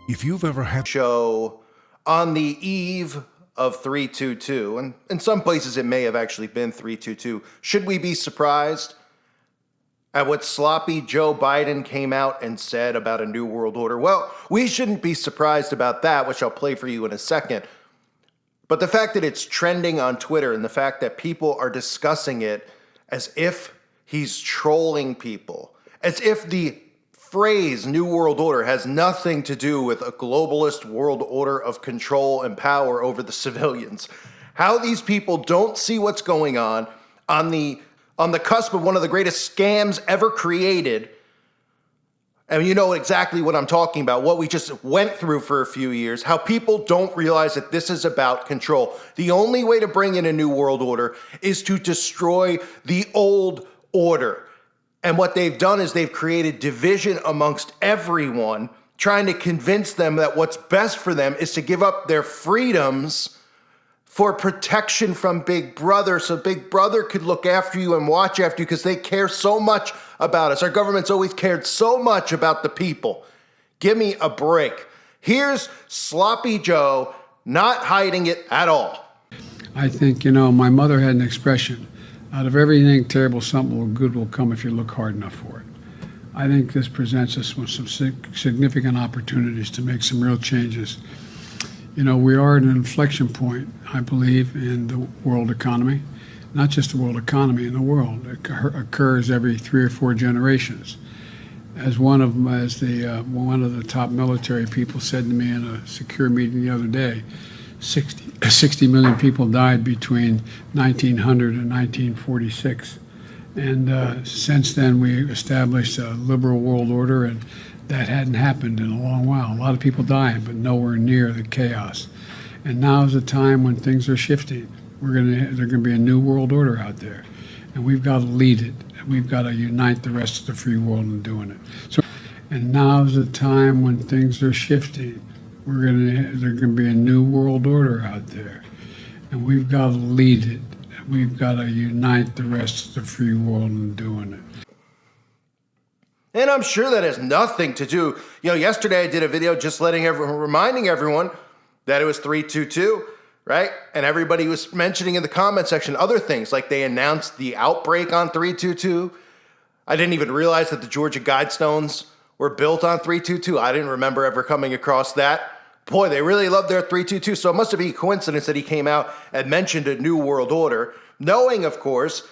If you've ever had show on the eve of 322, and in some places it may have actually been 322, should we be surprised at what sloppy Joe Biden came out and said about a new world order? Well, we shouldn't be surprised about that, which I'll play for you in a second. But the fact that it's trending on Twitter and the fact that people are discussing it as if he's trolling people, as if the phrase New World Order has nothing to do with a globalist world order of control and power over the civilians. How these people don't see what's going on the cusp of one of the greatest scams ever created. And you know exactly what I'm talking about, what we just went through for a few years, how people don't realize that this is about control. The only way to bring in a new world order is to destroy the old order. And what they've done is they've created division amongst everyone, trying to convince them that what's best for them is to give up their freedoms for protection from Big Brother, so Big Brother could look after you and watch after you because they care so much about us. Our government's always cared so much about the people. Give me a break. Here's Sloppy Joe not hiding it at all. I think, my mother had an expression, out of everything terrible, something good will come if you look hard enough for it. I think this presents us with some significant opportunities to make some real changes. We are at an inflection point, I believe, in the world economy. Not just the world economy, in the world. It occurs every 3 or 4 generations. As one of the top military people said to me in a secure meeting the other day, 60 million people died between 1900 and 1946. And since then, we established a liberal world order, and that hadn't happened in a long while. A lot of people dying, but nowhere near the chaos. And now is a time when things are shifting. There's going to be a new world order out there, and we've got to lead it. And we've got to unite the rest of the free world in doing it. And now is a time when things are shifting. There's going to be a new world order out there, and we've got to lead it. And we've got to unite the rest of the free world in doing it. And I'm sure that has nothing to do. Yesterday I did a video just reminding everyone that it was 322, right? And everybody was mentioning in the comment section other things, like they announced the outbreak on 322. I didn't even realize that the Georgia Guidestones were built on 322. I didn't remember ever coming across that. Boy, they really love their 322. So it must have been a coincidence that he came out and mentioned a new world order, knowing, of course,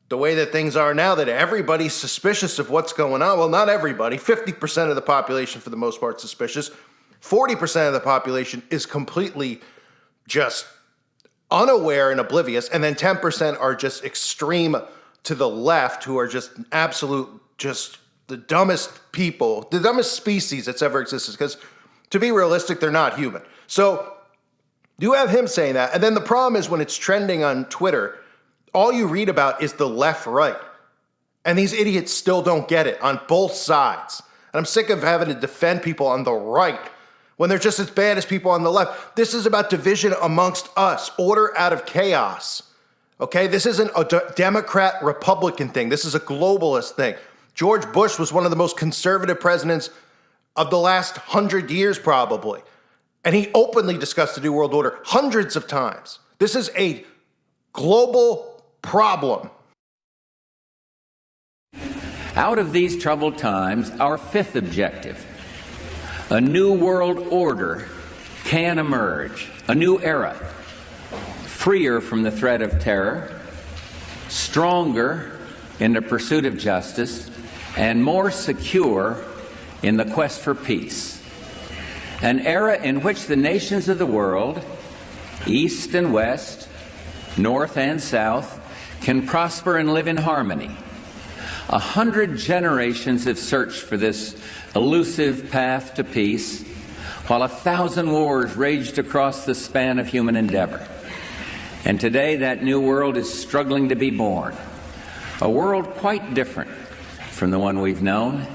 the way that things are now, that everybody's suspicious of what's going on. Well, not everybody. 50% of the population, for the most part, suspicious. 40% of the population is completely just unaware and oblivious. And then 10% are just extreme to the left, who are just just the dumbest people, the dumbest species that's ever existed. Because to be realistic, they're not human. So you have him saying that. And then the problem is when it's trending on Twitter, all you read about is the left-right. And these idiots still don't get it on both sides. And I'm sick of having to defend people on the right when they're just as bad as people on the left. This is about division amongst us, order out of chaos. Okay? This isn't a Democrat-Republican thing. This is a globalist thing. George Bush was one of the most conservative presidents of the last 100 years, probably. And he openly discussed the New World Order hundreds of times. This is a global problem. Out of these troubled times, our 5th objective, a new world order can emerge, a new era, freer from the threat of terror, stronger in the pursuit of justice, and more secure in the quest for peace. An era in which the nations of the world, East and West, North and South, can prosper and live in harmony. 100 generations have searched for this elusive path to peace, while 1,000 wars raged across the span of human endeavor. And today that new world is struggling to be born. A world quite different from the one we've known.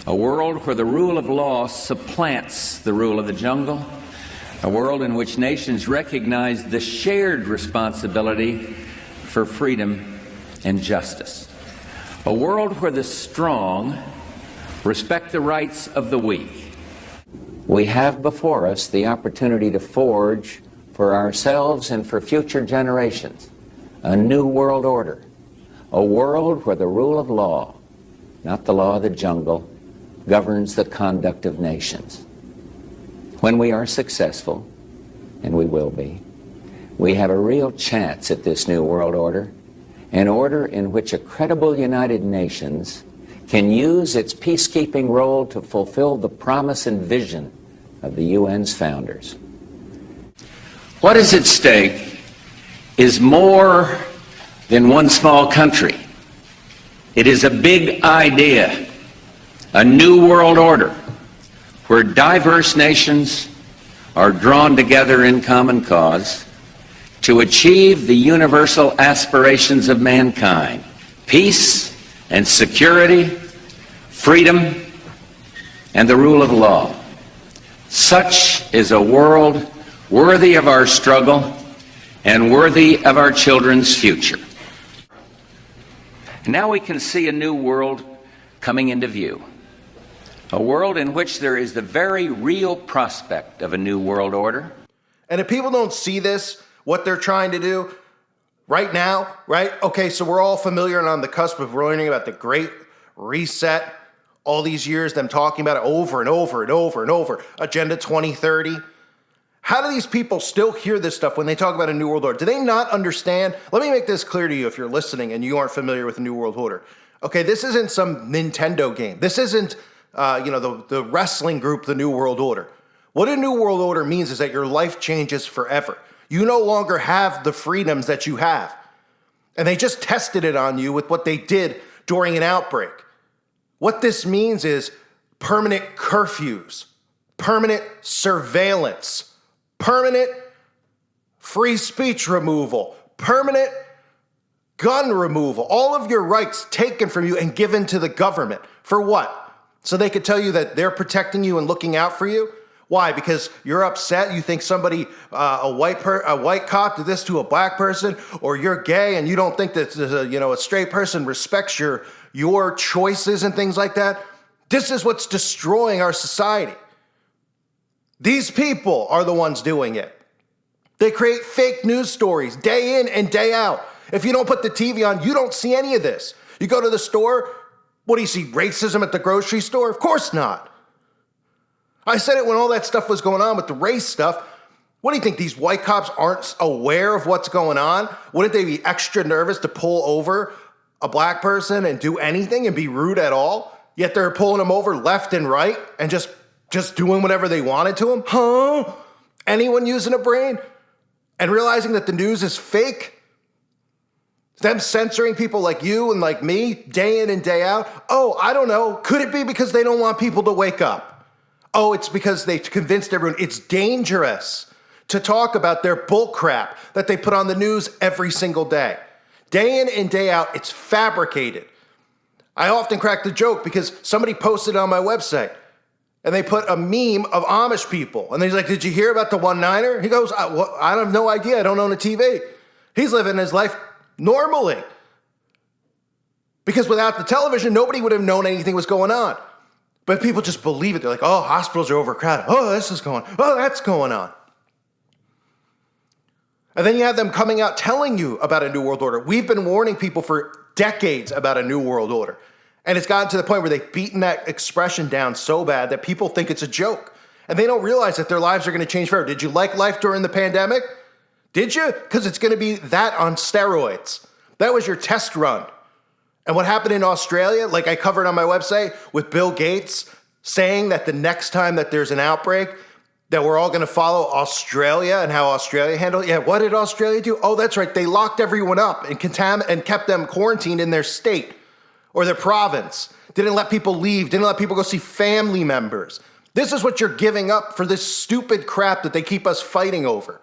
A world where the rule of law supplants the rule of the jungle. A world in which nations recognize the shared responsibility for freedom and justice. A world where the strong respect the rights of the weak. We have before us the opportunity to forge for ourselves and for future generations a new world order, a world where the rule of law, not the law of the jungle, governs the conduct of nations. When we are successful, and we will be, we have a real chance at this new world order, an order in which a credible United Nations can use its peacekeeping role to fulfill the promise and vision of the UN's founders. What is at stake is more than one small country. It is a big idea, a new world order, where diverse nations are drawn together in common cause to achieve the universal aspirations of mankind: peace and security, freedom, and the rule of law. Such is a world worthy of our struggle and worthy of our children's future. Now we can see a new world coming into view. A world in which there is the very real prospect of a new world order. And if people don't see this, what they're trying to do right now, right? Okay, so we're all familiar and on the cusp of learning about the Great Reset. All these years, them talking about it over and over and over and over. Agenda 2030. How do these people still hear this stuff when they talk about a new world order? Do they not understand? Let me make this clear to you if you're listening and you aren't familiar with the new world order. Okay, this isn't some Nintendo game. This isn't the wrestling group, the New World Order. What a New World Order means is that your life changes forever. You no longer have the freedoms that you have. And they just tested it on you with what they did during an outbreak. What this means is permanent curfews, permanent surveillance, permanent free speech removal, permanent gun removal, all of your rights taken from you and given to the government. For what? So they could tell you that they're protecting you and looking out for you? Why? Because you're upset, you think somebody, a white cop did this to a black person, or you're gay and you don't think that a straight person respects your choices and things like that? This is what's destroying our society. These people are the ones doing it. They create fake news stories day in and day out. If you don't put the TV on, you don't see any of this. You go to the store, what do you see, racism at the grocery store? Of course not. I said it when all that stuff was going on with the race stuff. What do you think, these white cops aren't aware of what's going on? Wouldn't they be extra nervous to pull over a black person and do anything and be rude at all? Yet they're pulling them over left and right and just doing whatever they wanted to them? Huh? Anyone using a brain? And realizing that the news is fake? Them censoring people like you and like me day in and day out? Oh, I don't know. Could it be because they don't want people to wake up? Oh, it's because they convinced everyone it's dangerous to talk about their bull crap that they put on the news every single day. Day in and day out, it's fabricated. I often crack the joke because somebody posted on my website and they put a meme of Amish people. And he's like, did you hear about the one-niner? He goes, I have no idea. I don't own a TV. He's living his life normally. Because without the television, nobody would have known anything was going on. But people just believe it. They're like, oh, hospitals are overcrowded. Oh, this is going on. Oh, that's going on. And then you have them coming out telling you about a new world order. We've been warning people for decades about a new world order. And it's gotten to the point where they've beaten that expression down so bad that people think it's a joke. And they don't realize that their lives are going to change forever. Did you like life during the pandemic? Did you? Because it's going to be that on steroids. That was your test run. And what happened in Australia, like I covered on my website with Bill Gates saying that the next time that there's an outbreak, that we're all going to follow Australia and how Australia handled it. Yeah, what did Australia do? Oh, that's right. They locked everyone up and kept them quarantined in their state or their province. Didn't let people leave. Didn't let people go see family members. This is what you're giving up for this stupid crap that they keep us fighting over.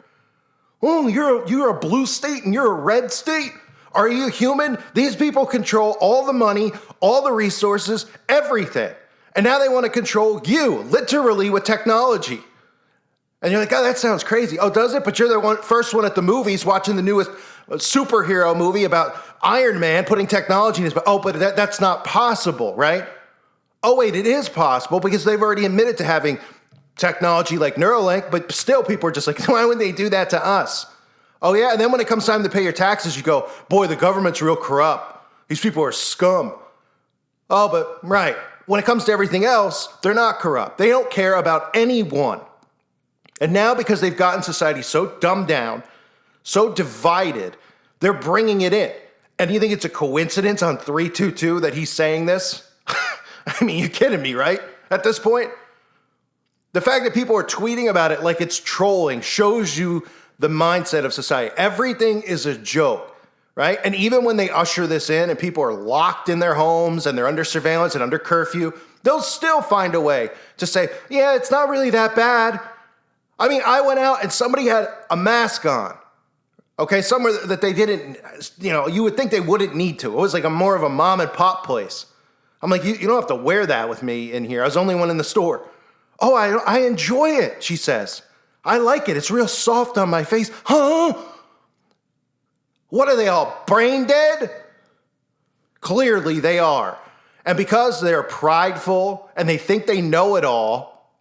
Oh, you're a blue state and you're a red state. Are you human? These people control all the money, all the resources, everything. And now they want to control you, literally with technology. And you're like, oh, that sounds crazy. Oh, does it? But you're the first one at the movies watching the newest superhero movie about Iron Man putting technology in his body. Oh, but that's not possible, right? Oh, wait, it is possible because they've already admitted to having technology like Neuralink, but still people are just like, why would they do that to us? Oh yeah, and then when it comes time to pay your taxes, you go, boy, the government's real corrupt. These people are scum. Oh, but right, when it comes to everything else, they're not corrupt. They don't care about anyone. And now because they've gotten society so dumbed down, so divided, they're bringing it in. And you think it's a coincidence on 322 that he's saying this? I mean, you're kidding me, right? At this point? The fact that people are tweeting about it like it's trolling shows you the mindset of society. Everything is a joke, right? And even when they usher this in and people are locked in their homes and they're under surveillance and under curfew, they'll still find a way to say, yeah, it's not really that bad. I mean, I went out and somebody had a mask on, okay, somewhere that they didn't, you would think they wouldn't need to. It was like more of a mom and pop place. I'm like, you don't have to wear that with me in here. I was the only one in the store. Oh, I enjoy it, she says. I like it. It's real soft on my face. Huh? What are they all, brain dead? Clearly they are. And because they're prideful and they think they know it all,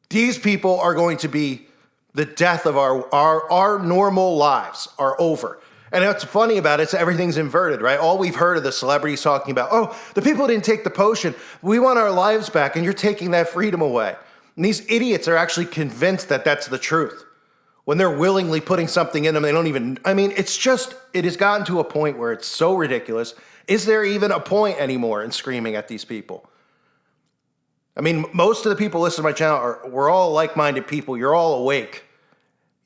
these people are going to be the death of our normal lives are over. And what's funny about it is everything's inverted, right? All we've heard of the celebrities talking about, oh, the people didn't take the potion. We want our lives back, and you're taking that freedom away. And these idiots are actually convinced that that's the truth. When they're willingly putting something in them, they don't even, it has gotten to a point where it's so ridiculous. Is there even a point anymore in screaming at these people? I mean, most of the people listening to my channel we're all like-minded people. You're all awake.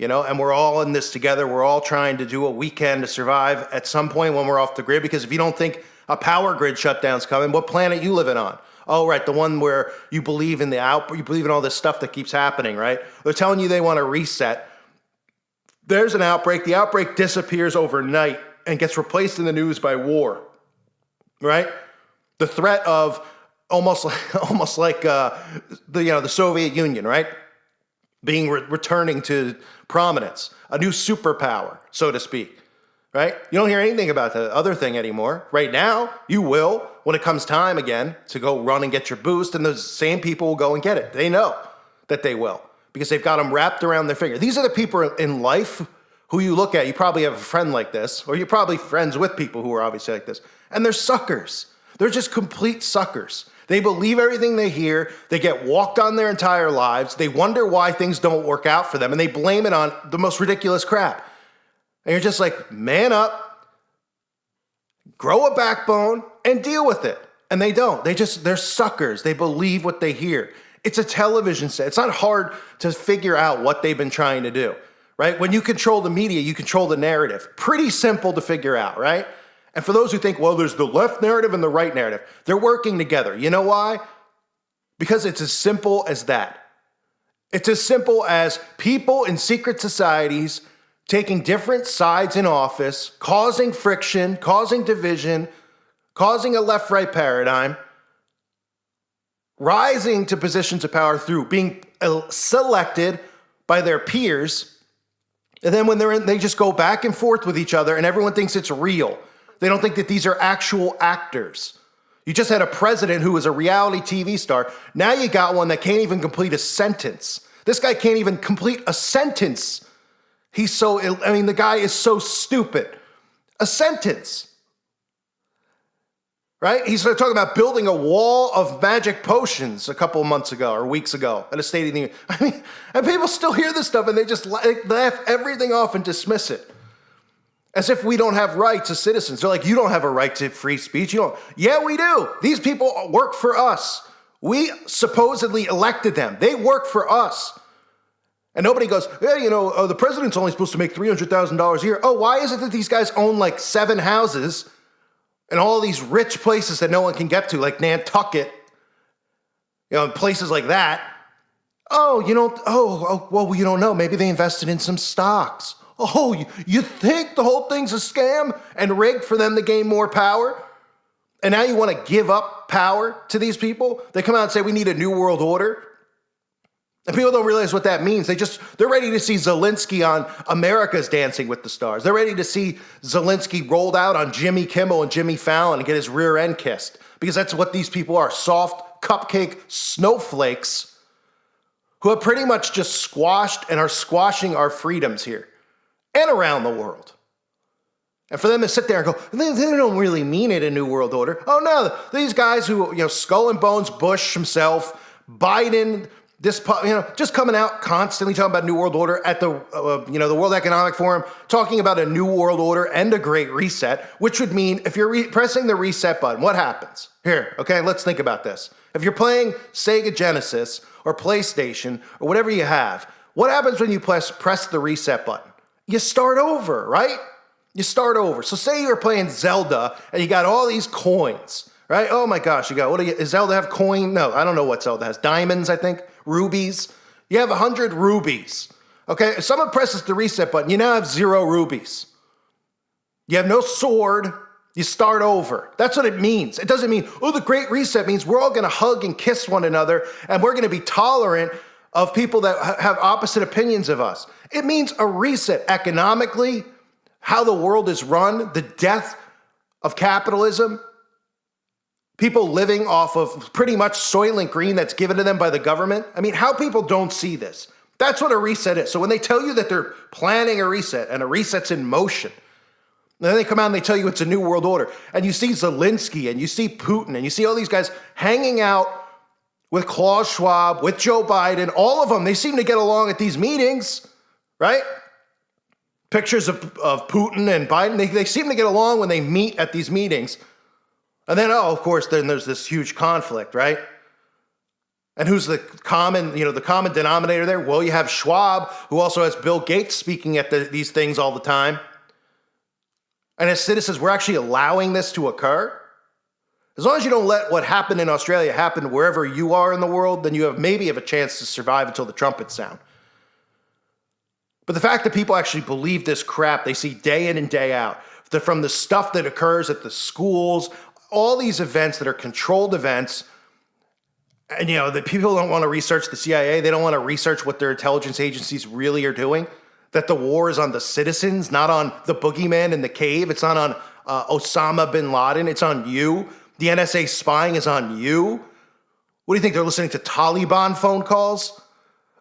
And we're all in this together. We're all trying to do what we can to survive at some point when we're off the grid. Because if you don't think a power grid shutdown's coming, what planet you living on? Oh, right, the one where you believe in you believe in all this stuff that keeps happening, right? They're telling you they want to reset. There's an outbreak. The outbreak disappears overnight and gets replaced in the news by war, right? The threat of almost like the Soviet Union, right? Being returning to prominence, a new superpower, so to speak, right? You don't hear anything about the other thing anymore. Right now, you will when it comes time again to go run and get your boost, and those same people will go and get it. They know that they will because they've got them wrapped around their finger. These are the people in life who you look at. You probably have a friend like this, or you're probably friends with people who are obviously like this, and they're suckers. They're just complete suckers. They believe everything they hear. They get walked on their entire lives. They wonder why things don't work out for them, and they blame it on the most ridiculous crap. And you're just like, man up, grow a backbone, and deal with it. And they don't. They're suckers. They believe what they hear. It's a television set. It's not hard to figure out what they've been trying to do, right? When you control the media, you control the narrative. Pretty simple to figure out, right? And for those who think, well, there's the left narrative and the right narrative, they're working together. You know why? Because it's as simple as that. It's as simple as people in secret societies taking different sides in office, causing friction, causing division, causing a left-right paradigm, rising to positions of power through being selected by their peers, and then when they're in, they just go back and forth with each other, and everyone thinks it's real. They don't think that these are actual actors. You just had a president who was a reality TV star. Now you got one that can't even complete a sentence. This guy can't even complete a sentence. The guy is so stupid. A sentence. Right? He's talking about building a wall of magic potions a couple of months ago or weeks ago at a State of the Union. And people still hear this stuff and they just laugh everything off and dismiss it. As if we don't have rights as citizens. They're like, you don't have a right to free speech. You don't. Yeah, we do. These people work for us. We supposedly elected them. They work for us. And nobody goes, yeah, the president's only supposed to make $300,000 a year. Oh, why is it that these guys own like 7 houses and all these rich places that no one can get to, like Nantucket, places like that? Oh, you don't know. Maybe they invested in some stocks. Oh, you think the whole thing's a scam and rigged for them to gain more power? And now you want to give up power to these people? They come out and say we need a new world order. And people don't realize what that means. They're ready to see Zelensky on America's Dancing with the Stars. They're ready to see Zelensky rolled out on Jimmy Kimmel and Jimmy Fallon and get his rear end kissed. Because that's what these people are, soft cupcake snowflakes who have pretty much just squashed and are squashing our freedoms here and around the world. And for them to sit there and go, they don't really mean it, a new world order. Oh no, these guys who, skull and bones, Bush himself, Biden, this, just coming out constantly talking about new world order at the, the World Economic Forum, talking about a new world order and a great reset, which would mean if you're pressing the reset button, what happens? Here, okay, let's think about this. If you're playing Sega Genesis or PlayStation or whatever you have, what happens when you press the reset button? You start over, right? You start over. So say you're playing Zelda and you got all these coins, right? Oh my gosh, does Zelda have coin? No, I don't know what Zelda has. Diamonds, I think. Rubies. You have 100 rubies. Okay, if someone presses the reset button, you now have 0 rubies. You have no sword. You start over. That's what it means. It doesn't mean, the great reset means we're all going to hug and kiss one another and we're going to be tolerant of people that have opposite opinions of us. It means a reset economically, how the world is run, the death of capitalism, people living off of pretty much Soylent Green that's given to them by the government. I mean, how people don't see this. That's what a reset is. So when they tell you that they're planning a reset and a reset's in motion, then they come out and they tell you it's a new world order. And you see Zelensky and you see Putin and you see all these guys hanging out with Klaus Schwab, with Joe Biden, all of them. They seem to get along at these meetings, right? Pictures of Putin and Biden, they seem to get along when they meet at these meetings. And then, of course, then there's this huge conflict, right? And who's the common denominator there? Well, you have Schwab, who also has Bill Gates speaking at these things all the time. And as citizens, we're actually allowing this to occur. As long as you don't let what happened in Australia happen wherever you are in the world, then you maybe have a chance to survive until the trumpets sound. But the fact that people actually believe this crap they see day in and day out, from the stuff that occurs at the schools, all these events that are controlled events, and that people don't want to research the CIA, they don't want to research what their intelligence agencies really are doing, that the war is on the citizens, not on the boogeyman in the cave, it's not on Osama bin Laden, it's on you. The NSA spying is on you. What do you think, they're listening to Taliban phone calls?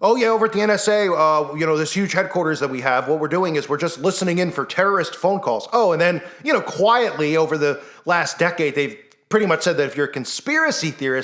Oh yeah, over at the NSA, this huge headquarters that we have, what we're doing is we're just listening in for terrorist phone calls. Oh, and then, quietly over the last decade, they've pretty much said that if you're a conspiracy theorist,